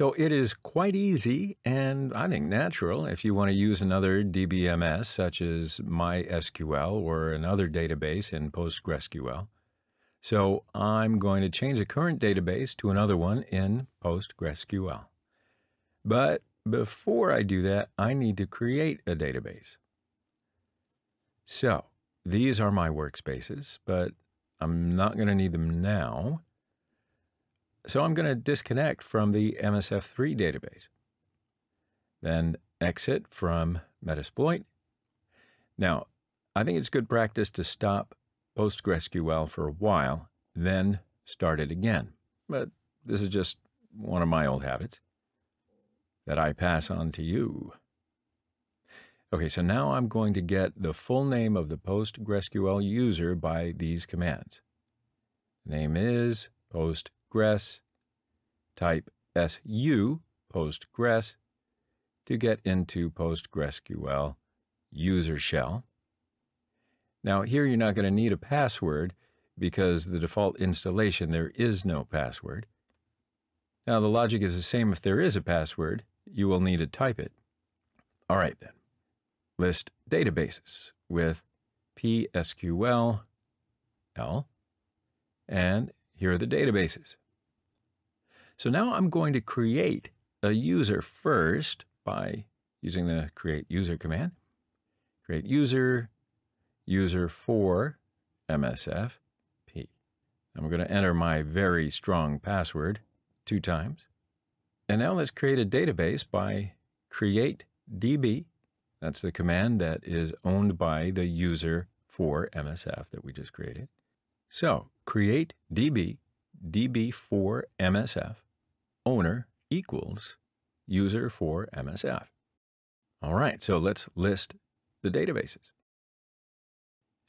So it is quite easy and I think natural if you want to use another DBMS such as MySQL or another database in PostgreSQL. So I'm going to change the current database to another one in PostgreSQL. But before I do that, I need to create a database. So these are my workspaces, but I'm not going to need them now. So I'm going to disconnect from the MSF3 database. Then exit from Metasploit. Now, I think it's good practice to stop PostgreSQL for a while, then start it again. But this is just one of my old habits that I pass on to you. Okay, so now I'm going to get the full name of the PostgreSQL user by these commands. Name is Postgres, type SU, Postgres, to get into PostgreSQL user shell. Now here you're not going to need a password because the default installation there is no password. Now the logic is the same if there is a password, you will need to type it. All right then. List databases with PSQL L, and here are the databases. So now I'm going to create a user first by using the create user command. Create user, user for MSF P. I'm going to enter my very strong password 2 times. And now let's create a database by create DB. That's the command that is owned by the user for MSF that we just created. So create DB, DB for MSF, owner equals user for MSF. All right, so let's list the databases.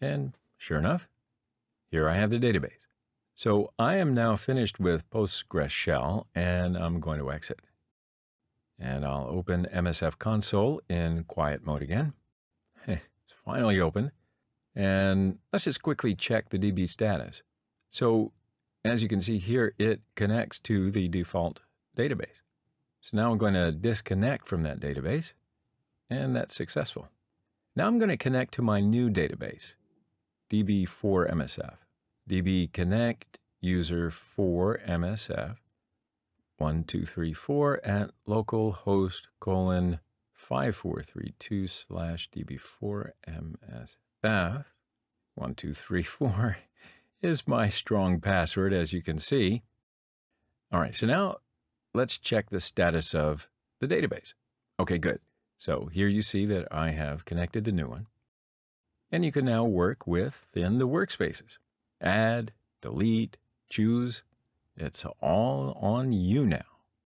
And sure enough, here I have the database. So I am now finished with Postgres shell and I'm going to exit. And I'll open MSF console in quiet mode again. It's finally open. And let's just quickly check the DB status. So as you can see here, it connects to the default database. So now I'm going to disconnect from that database, and that's successful. Now I'm going to connect to my new database, DB for MSF. DB connect user for MSF. 1234 at localhost :5432 /db4msf. 1234 is my strong password, as you can see. All right, so now let's check the status of the database. Okay, good. So here you see that I have connected the new one. And you can now work within the workspaces. Add, delete, choose. It's all on you now.